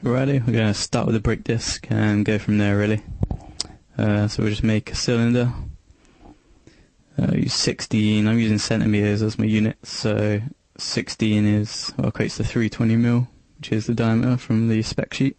Alrighty, we're going to start with the brake disc and go from there really. So we'll just make a cylinder. Use 16, I'm using centimetres as my unit, so 16 equates to 320mm, which is the diameter from the spec sheet.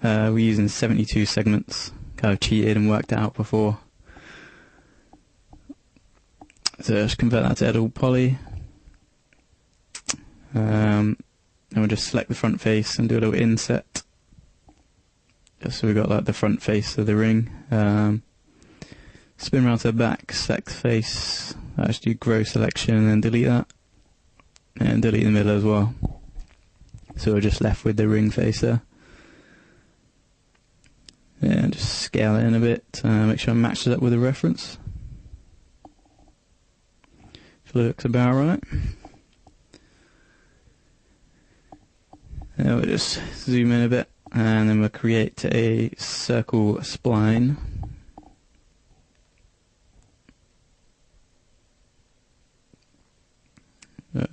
We're using 72 segments, kind of cheated and worked it out before. So just convert that to Edel poly. And we'll just select the front face and do a little inset. Just so we've got like the front face of the ring. Spin around to the back, select the face, actually do grow selection and then delete that. And delete the middle as well. So we're just left with the ring face there. And just scale it in a bit, make sure it matches up with the reference. Looks about right. We'll just zoom in a bit and then we'll create a circle spline.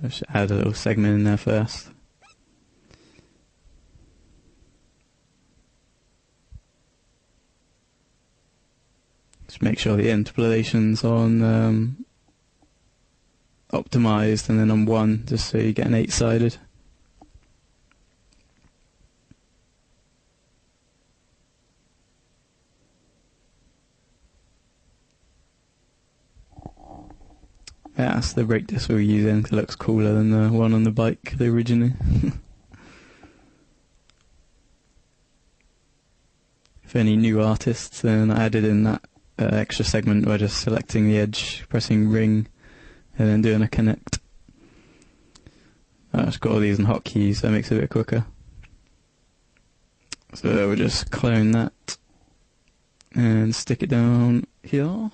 Just add a little segment in there first. Just make sure the interpolation's on optimized and then on 1, just so you get an 8-sided. Yeah, that's the brake disc we're using. It looks cooler than the one on the bike originally. For any new artists, then I added in that extra segment where just selecting the edge, pressing ring, and then doing a connect. I've just got all these in hotkeys, so it makes it a bit quicker. So we'll just clone that and stick it down here.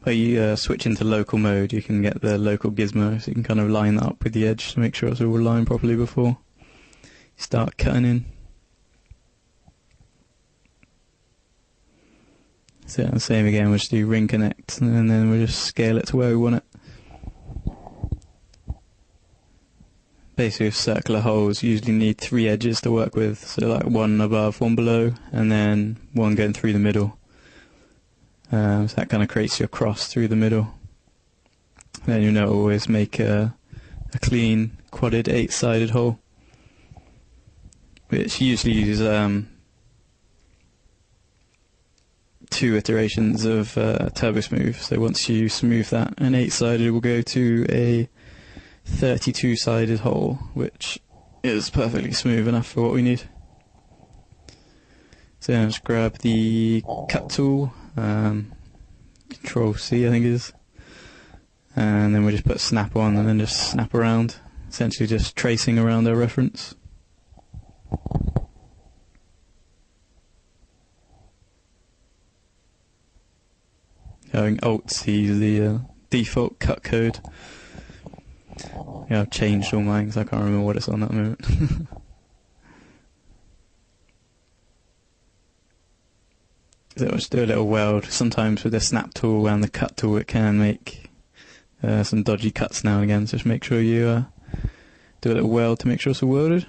But you switch into local mode, you can get the local gizmo, so you can kind of line that up with the edge to make sure it's all aligned properly before you start cutting in. So the same again, we'll just do ring connect, and then we'll just scale it to where we want it. Basically with circular holes, you usually need 3 edges to work with, so like 1 above, 1 below, and then 1 going through the middle. So that kind of creates your cross through the middle. Then you know always make a clean quadded 8-sided hole, which usually uses 2 iterations of Turbo Smooth. So once you smooth that, an 8-sided will go to a 32-sided hole, which is perfectly smooth enough for what we need. So now just grab the cut tool. Control C I think it is, and then we just put snap on and then just snap around, essentially just tracing around our reference. Going Alt C is the default cut code. Yeah, I've changed all mine because I can't remember what it's on at the moment. So I'll just do a little weld. Sometimes with the snap tool and the cut tool it can make some dodgy cuts now and again, so just make sure you do a little weld to make sure it's all welded.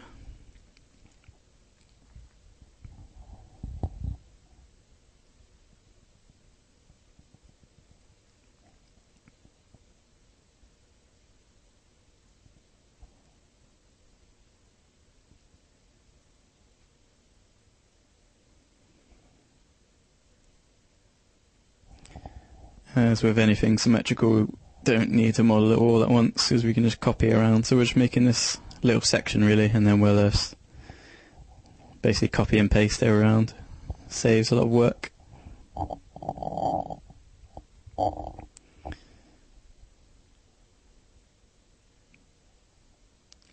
As with anything symmetrical, don't need to model it all at once because we can just copy it around. So we're just making this little section really, and then we'll basically copy and paste it around. Saves a lot of work.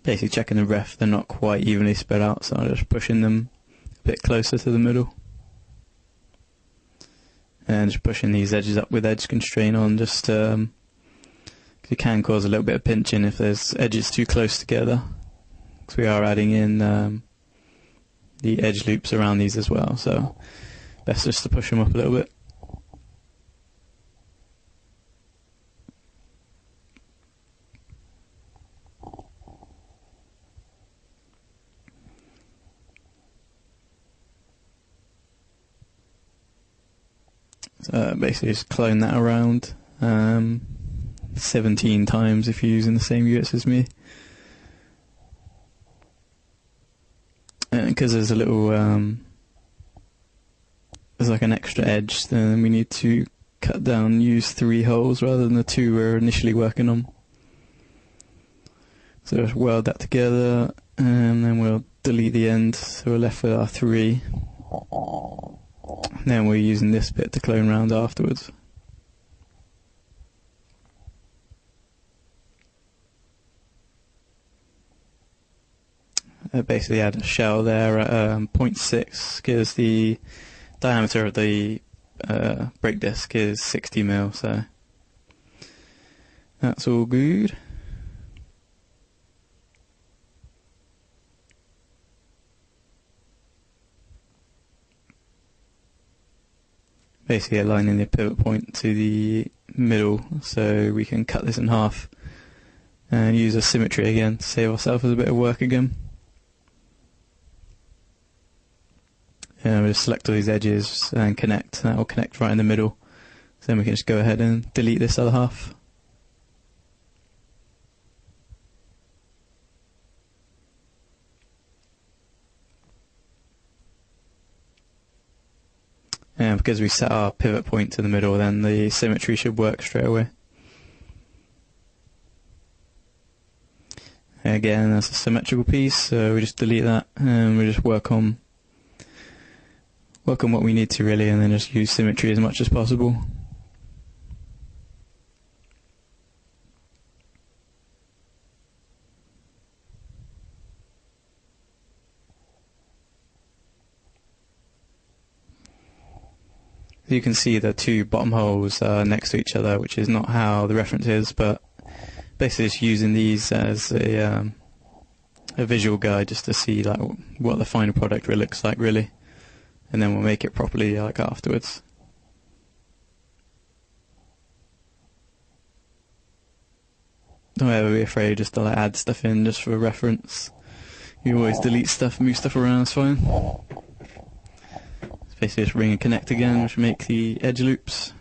Basically checking the ref, they're not quite evenly spread out, so I'm just pushing them a bit closer to the middle. And just pushing these edges up with edge constraint on, just because it can cause a little bit of pinching if there's edges too close together. Because we are adding in the edge loops around these as well, so best just to push them up a little bit. So basically just clone that around 17 times if you're using the same units as me. And because there's a little, there's like an extra edge, then we need to cut down and use 3 holes rather than the 2 we were initially working on. So just weld that together, and then we'll delete the end, so we're left with our 3. Then we're using this bit to clone round afterwards. Basically add a shell there at 0.6 because the diameter of the brake disc is 60mm, so that's all good. Basically aligning the pivot point to the middle so we can cut this in half and use a symmetry again to save ourselves a bit of work again. And we'll just select all these edges and connect, and that will connect right in the middle. So then we can just go ahead and delete this other half. And because we set our pivot point to the middle, then the symmetry should work straight away. And again, that's a symmetrical piece, so we just delete that and we just work on what we need to really, and then just use symmetry as much as possible. You can see the 2 bottom holes are next to each other, which is not how the reference is, but basically just using these as a visual guide just to see like what the final product really looks like really, and then we'll make it properly like afterwards. Don't ever be afraid just to like add stuff in just for reference. You always delete stuff, move stuff around, it's fine. Basically just ring and connect again, which make the edge loops.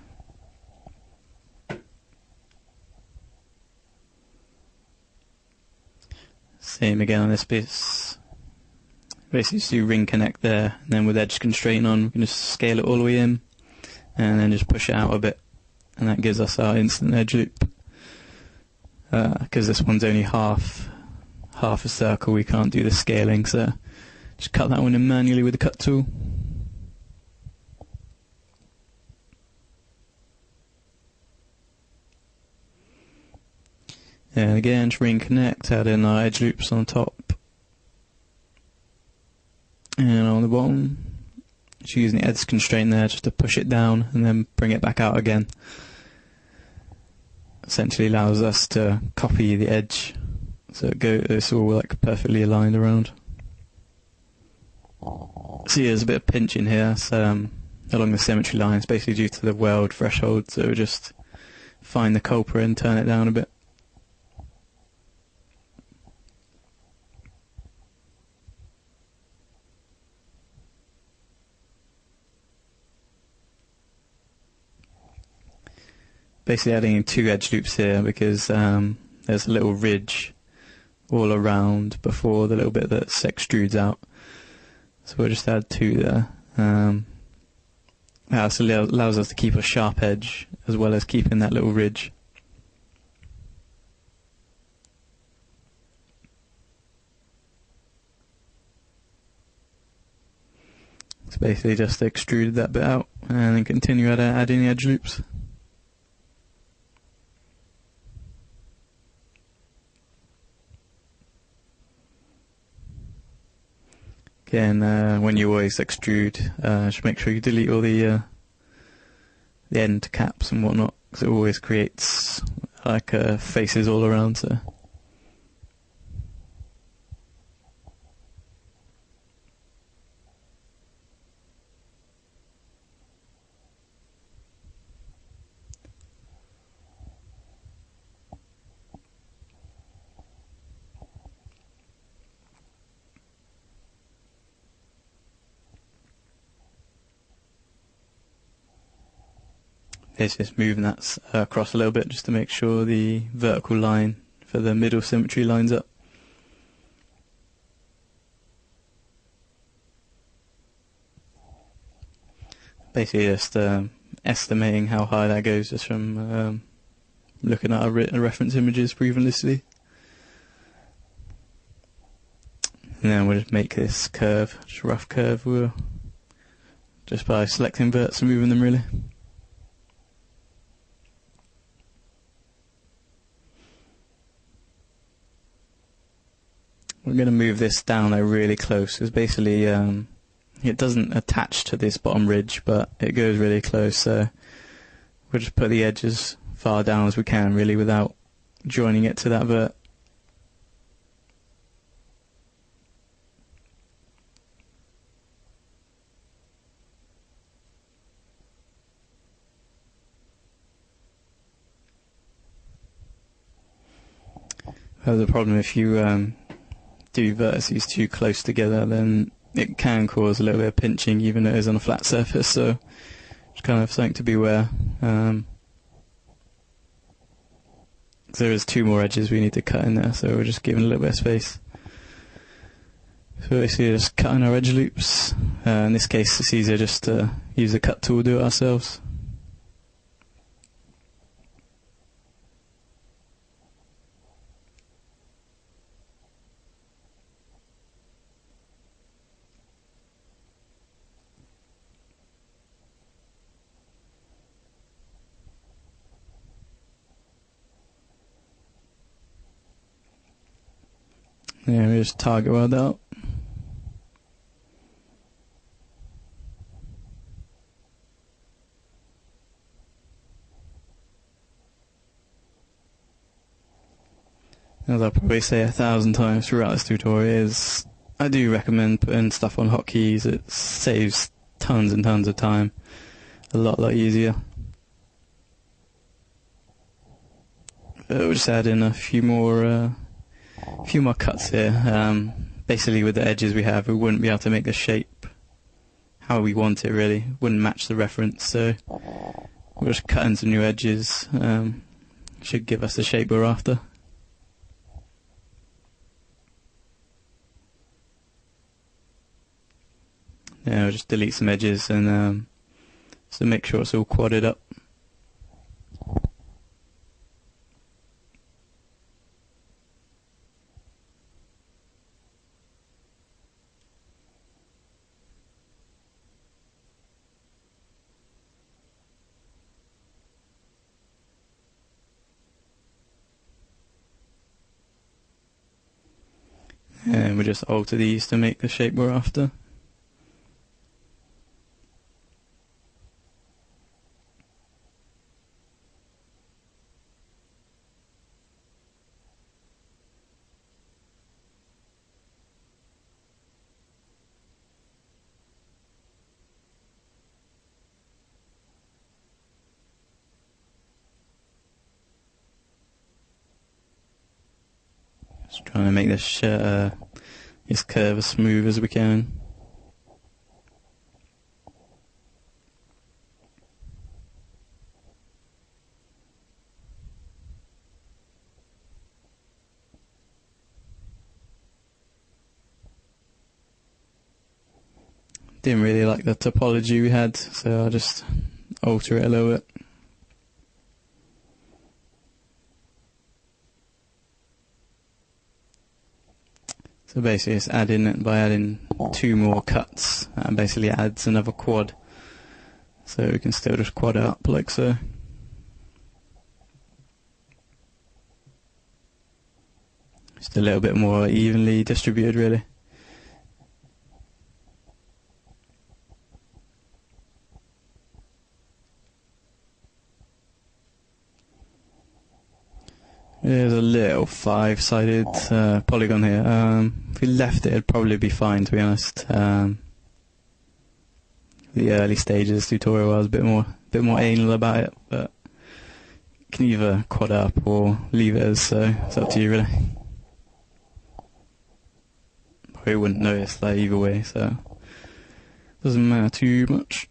Same again on this piece. Basically just do ring connect there, and then with edge constraint on we can just scale it all the way in and then just push it out a bit, and that gives us our instant edge loop. Because this one's only half a circle, we can't do the scaling, so just cut that one in manually with the cut tool. And again, just ring connect, add in our edge loops on top and on the bottom. Just using the edge constraint there just to push it down and then bring it back out again. Essentially allows us to copy the edge, so it's all like perfectly aligned around. See, there's a bit of pinch in here, so along the symmetry lines, basically due to the weld threshold. So just find the culprit and turn it down a bit. Basically adding in 2 edge loops here because there's a little ridge all around before the little bit that extrudes out. So we'll just add 2 there. So it allows us to keep a sharp edge as well as keeping that little ridge. So basically just extruded that bit out and then continue adding the edge loops. Again, when you always extrude, just make sure you delete all the end caps and whatnot, because it always creates like faces all around. So It's just moving that across a little bit just to make sure the vertical line for the middle symmetry lines up. Basically just estimating how high that goes just from looking at our reference images previously. And then we'll just make this curve, just a rough curve, just by selecting verts and moving them really. We're going to move this down really close, because basically it doesn't attach to this bottom ridge, but it goes really close, so we'll just put the edges far down as we can really without joining it to that vert. There's a problem if you do vertices too close together, then it can cause a little bit of pinching even though it is on a flat surface, so it's kind of something to be aware. There is 2 more edges we need to cut in there, so we're just giving a little bit of space. So basically just cutting our edge loops. In this case it's easier just to use the cut tool, do it ourselves. Yeah, we just target weld out. As I'll probably say 1,000 times throughout this tutorial, I do recommend putting stuff on hotkeys. It saves tons and tons of time. A lot easier. We'll just add in a few more cuts here. Basically with the edges we have, we wouldn't be able to make the shape how we want it really. Wouldn't match the reference, so we'll just cut in some new edges. Should give us the shape we're after. Yeah, we'll just delete some edges and so make sure it's all quadded up. And we'll just alter these to make the shape we're after. Just trying to make this curve as smooth as we can. Didn't really like the topology we had, so I'll just alter it a little bit. So basically it's adding 2 more cuts, and basically adds another quad. So we can still just quad it up like so. Just a little bit more evenly distributed really. There's a little 5-sided polygon here. If we left it, it'd probably be fine, to be honest. The early stages of this tutorial, I was a bit more anal about it, but you can either quad up or leave it as so. It's up to you, really. Probably wouldn't notice that either way, so doesn't matter too much.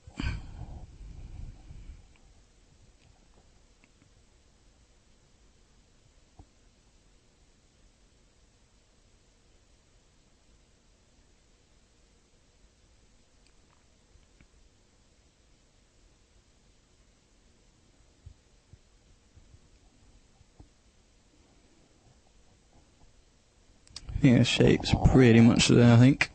Yeah, shape's pretty much there, I think.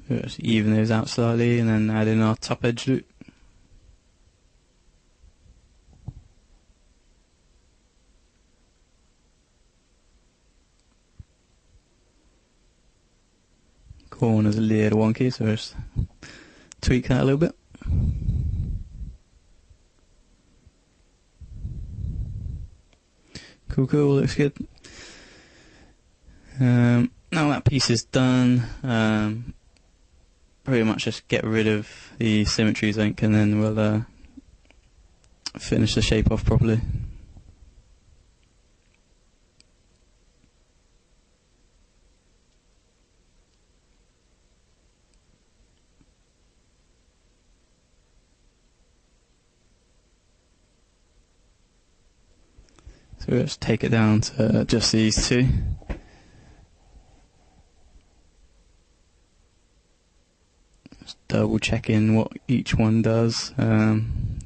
Just even those out slightly and then add in our top edge loop. Corner's a little wonky, so just tweak that a little bit. Cool, looks good. Now that piece is done, pretty much just get rid of the symmetries, I think, and then we'll finish the shape off properly. So we'll just take it down to just these two. Just double checking what each one does, so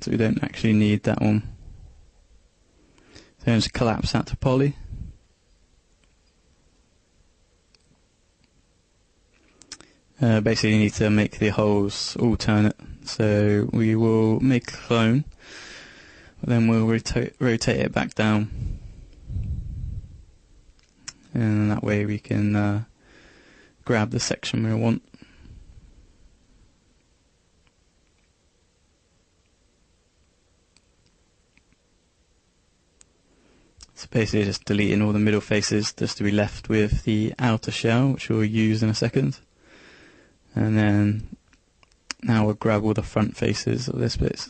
we don't actually need that one. So just collapse that to poly. Basically you need to make the holes alternate, so we will make a clone, then we'll rotate it back down, and that way we can grab the section we want. So basically just deleting all the middle faces just to be left with the outer shell, which we'll use in a second. And then now we'll grab all the front faces of this bit.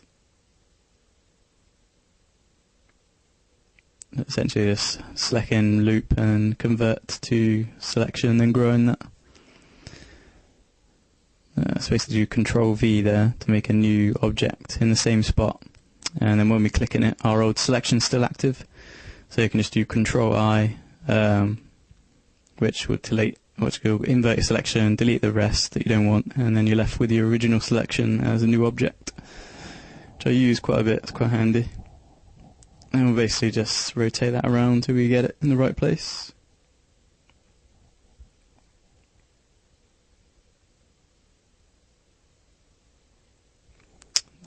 Essentially just select in loop and convert to selection and then growing that. So basically do Control V there to make a new object in the same spot. And then when we click in it, our old selection's still active. So you can just do Control I, which will invert your selection, delete the rest that you don't want, and then you're left with the original selection as a new object, which I use quite a bit. It's quite handy. And we'll basically just rotate that around until we get it in the right place.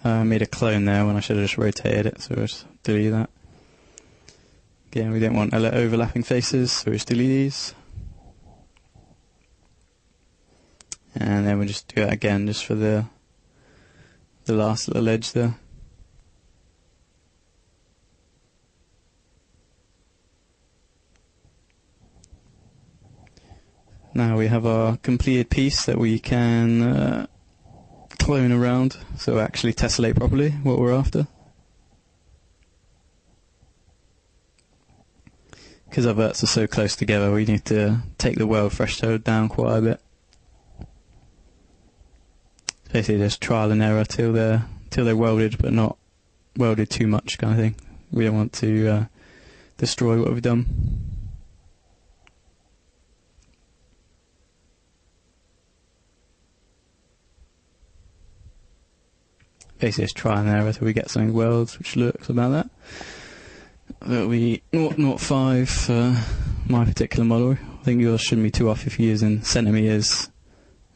I made a clone there when I should have just rotated it, so we'll just delete that. Again, we don't want overlapping faces, so we just delete these. And then we'll just do that again just for the last little edge there. Now we have our completed piece that we can clone around, so actually tessellate properly what we're after. Because our verts are so close together, we need to take the weld threshold down quite a bit. Basically just trial and error till they're welded, but not welded too much kind of thing. We don't want to destroy what we've done. Basically just try and error till we get something welded, which looks about that. That'll be 0.05 for my particular model. I think yours shouldn't be too off if you're using centimeters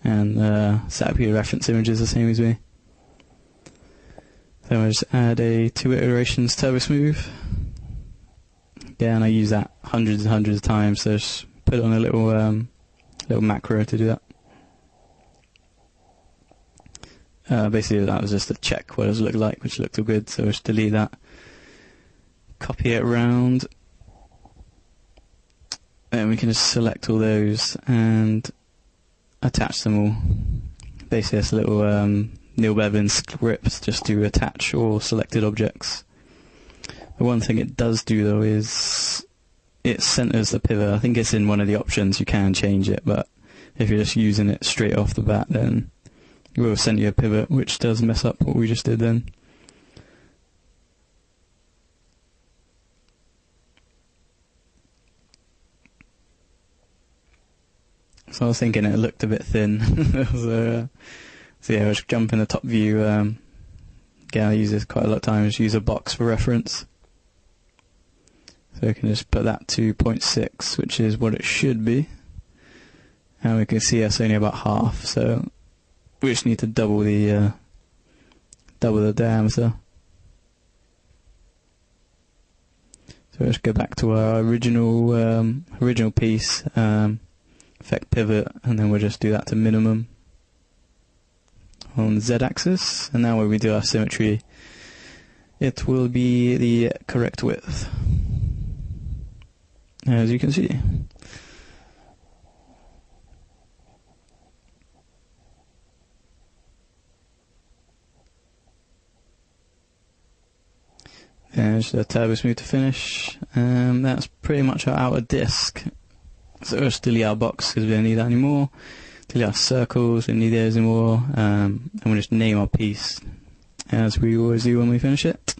and set up your reference images the same as me. Then we'll just add a 2 iterations turbo smooth. Again, I use that hundreds and hundreds of times, so just put it on a little macro to do that. Basically that was just to check what it looked like, which looked all good, so we'll just delete that. Copy it around, and we can just select all those and attach them all. Basically it's a little Neil Bevan script just to attach all selected objects. The one thing it does do though is it centers the pivot. I think it's in one of the options, you can change it, but if you're just using it straight off the bat, then it will center your pivot, which does mess up what we just did then. So I was thinking it looked a bit thin. So So yeah, we'll just jump in the top view. Again, I use this quite a lot of times. Just use a box for reference. So we can just put that to 0.6, which is what it should be. And we can see that's only about half, so we just need to double the diameter. So let's go back to our original piece, effect pivot, and then we'll just do that to minimum on the z-axis. And now when we do our symmetry, it will be the correct width, as you can see. And just a turbo smooth to finish. That's pretty much our outer disc. So we'll just delete our box because we don't need that anymore. Delete our circles, we don't need those anymore. And we'll just name our piece as we always do when we finish it.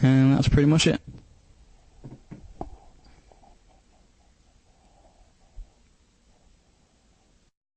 And that's pretty much it.